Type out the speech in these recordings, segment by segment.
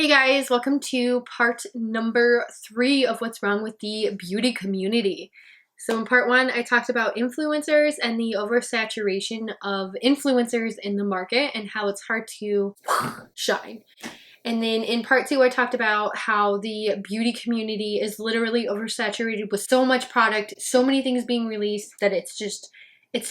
Hey guys, welcome to part number 3 of what's wrong with the beauty community. So in part 1, I talked about influencers and the oversaturation of influencers in the market and how it's hard to shine. And then in part 2, I talked about how the beauty community is literally oversaturated with so much product, so many things being released that it's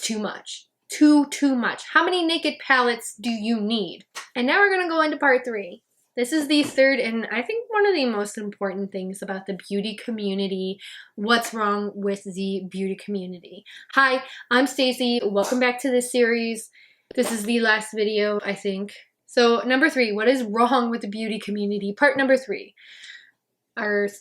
too much. Too much. How many naked palettes do you need? And now we're gonna go into part 3. This is the third and I think one of the most important things about the beauty community. What's wrong with the beauty community? Hi, I'm Staci. Welcome back to this series. This is the last video, I think. So number 3, what is wrong with the beauty community? Part number 3. Part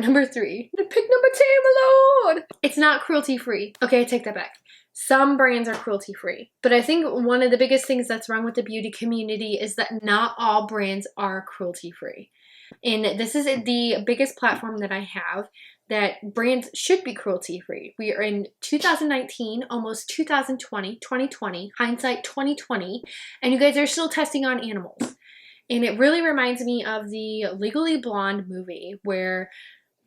number 3. Pick number 2, my lord! It's not cruelty-free. Okay, I take that back. Some brands are cruelty-free, but I think one of the biggest things that's wrong with the beauty community is that not all brands are cruelty-free. And this is the biggest platform that I have, that brands should be cruelty-free. We are in 2019, almost 2020, hindsight 2020, and you guys are still testing on animals. And it really reminds me of the Legally Blonde movie, where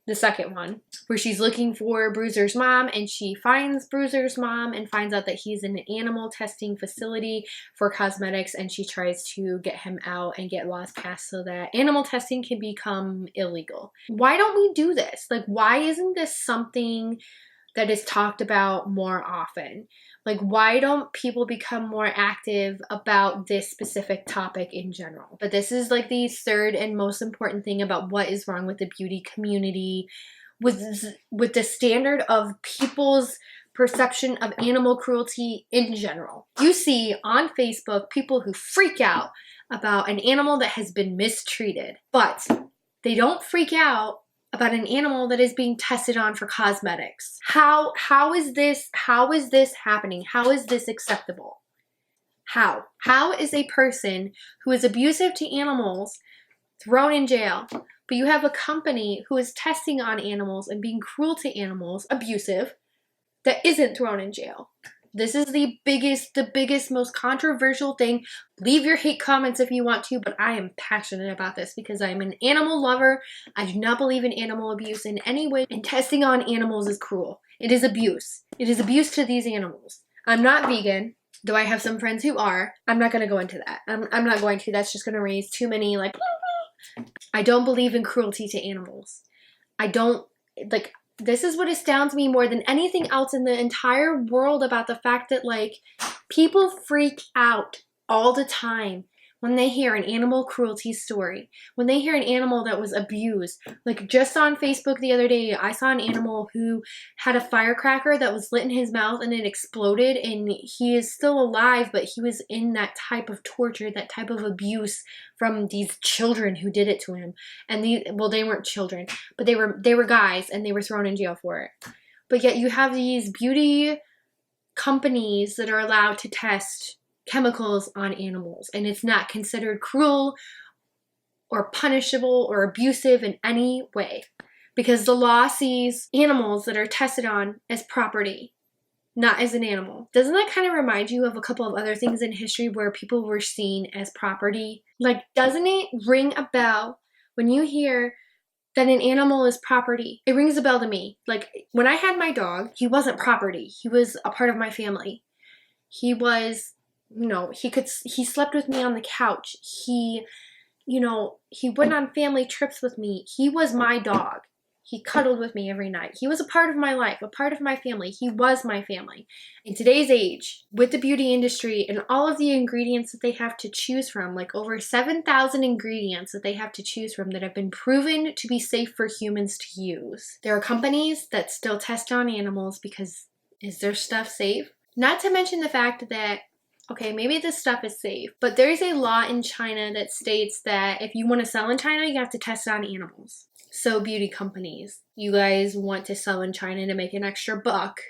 the second one, where she's looking for Bruiser's mom and she finds Bruiser's mom and finds out that he's in an animal testing facility for cosmetics, and she tries to get him out and get laws passed so that animal testing can become illegal. Why don't we do this? Like, why isn't this something that is talked about more often? Like, why don't people become more active about this specific topic in general? But this is like the third and most important thing about what is wrong with the beauty community, with the standard of people's perception of animal cruelty in general. You see on Facebook people who freak out about an animal that has been mistreated, but they don't freak out about an animal that is being tested on for cosmetics. How is this happening? How is this acceptable? How is a person who is abusive to animals thrown in jail, but you have a company who is testing on animals and being cruel to animals, abusive, that isn't thrown in jail? This is the biggest, most controversial thing. Leave your hate comments if you want to, but I am passionate about this because I'm an animal lover. I do not believe in animal abuse in any way, and testing on animals is cruel. It is abuse. It is abuse to these animals. I'm not vegan, though I have some friends who are. I'm not going to go into that. I'm not going to. That's just going to raise too many, like, I don't believe in cruelty to animals. I don't, like, this is what astounds me more than anything else in the entire world about the fact that, like, people freak out all the time when they hear an animal cruelty story, when they hear an animal that was abused. Like, just on Facebook the other day, I saw an animal who had a firecracker that was lit in his mouth and it exploded, and he is still alive, but he was in that type of torture, that type of abuse from these children who did it to him. And they weren't children, but they were guys, and they were thrown in jail for it. But yet you have these beauty companies that are allowed to test chemicals on animals, and it's not considered cruel or punishable or abusive in any way, because the law sees animals that are tested on as property, not as an animal. Doesn't that kind of remind you of a couple of other things in history where people were seen as property? Like, doesn't it ring a bell when you hear that an animal is property? It rings a bell to me. Like, when I had my dog, he wasn't property. He was a part of my family. He was, he slept with me on the couch. He went on family trips with me. He was my dog. He cuddled with me every night. He was a part of my life, a part of my family. He was my family. In today's age, with the beauty industry and all of the ingredients that they have to choose from, like over 7,000 ingredients that they have to choose from that have been proven to be safe for humans to use, there are companies that still test on animals because, is their stuff safe? Not to mention the fact that, okay, maybe this stuff is safe, but there is a law in China that states that if you want to sell in China, you have to test on animals. So beauty companies, you guys want to sell in China to make an extra buck,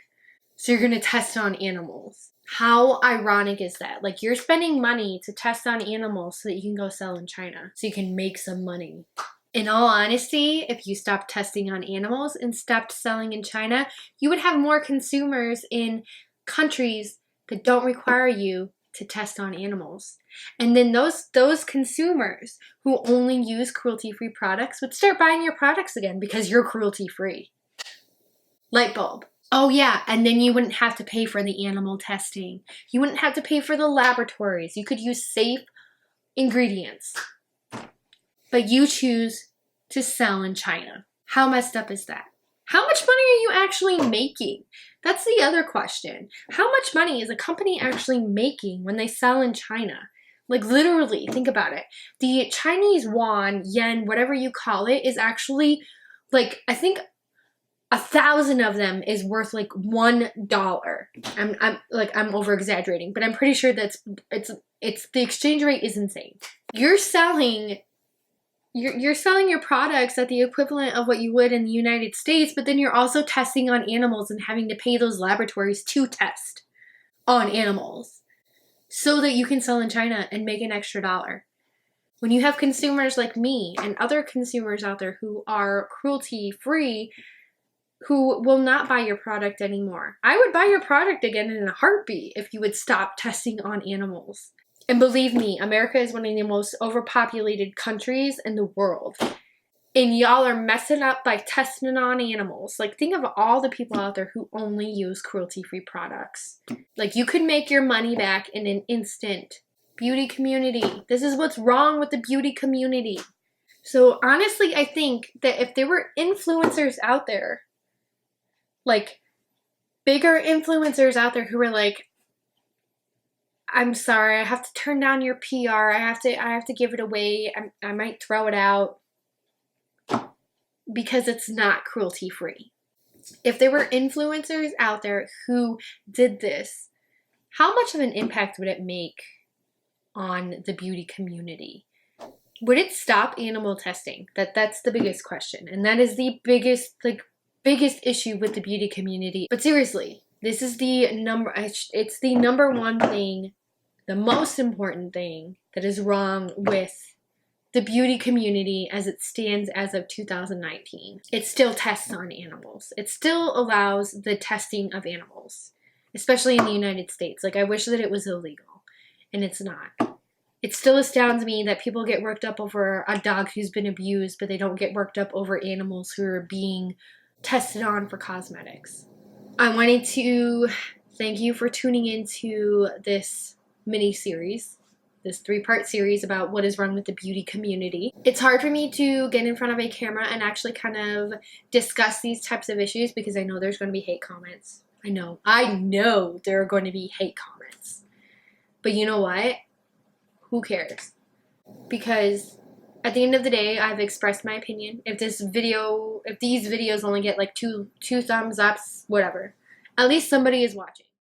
so you're going to test on animals. How ironic is that? Like, you're spending money to test on animals so that you can go sell in China, so you can make some money. In all honesty, if you stopped testing on animals and stopped selling in China, you would have more consumers in countries that don't require you to test on animals. And then those consumers who only use cruelty-free products would start buying your products again because you're cruelty-free. Light bulb. Oh yeah, and then you wouldn't have to pay for the animal testing. You wouldn't have to pay for the laboratories. You could use safe ingredients. But you choose to sell in China. How messed up is that? How much money are you actually making? That's the other question. How much money is a company actually making when they sell in China? Like literally, think about it. The Chinese yuan, yen, whatever you call it, is actually like, I think 1,000 of them is worth like $1. I'm over exaggerating, but I'm pretty sure it's the exchange rate is insane. You're selling your products at the equivalent of what you would in the United States, but then you're also testing on animals and having to pay those laboratories to test on animals so that you can sell in China and make an extra dollar. When you have consumers like me and other consumers out there who are cruelty-free, who will not buy your product anymore. I would buy your product again in a heartbeat if you would stop testing on animals. And believe me, America is one of the most overpopulated countries in the world. And y'all are messing up by testing on animals. Like, think of all the people out there who only use cruelty-free products. Like, you could make your money back in an instant. Beauty community. This is what's wrong with the beauty community. So honestly, I think that if there were influencers out there, like bigger influencers out there who were like, I'm sorry, I have to turn down your PR. I have to give it away. I might throw it out because it's not cruelty-free. If there were influencers out there who did this, how much of an impact would it make on the beauty community? Would it stop animal testing? That's the biggest question. And that is the biggest issue with the beauty community. But seriously, this is it's the number one thing, the most important thing that is wrong with the beauty community as it stands as of 2019. It still tests on animals. It still allows the testing of animals, especially in the United States. Like, I wish that it was illegal, and it's not. It still astounds me that people get worked up over a dog who's been abused, but they don't get worked up over animals who are being tested on for cosmetics. I wanted to thank you for tuning into this mini-series, this 3-part series about what is wrong with the beauty community. It's hard for me to get in front of a camera and actually kind of discuss these types of issues because I know there's going to be hate comments. I know there are going to be hate comments. But you know what? Who cares? Because at the end of the day, I've expressed my opinion. If these videos only get like two thumbs ups, whatever. At least somebody is watching.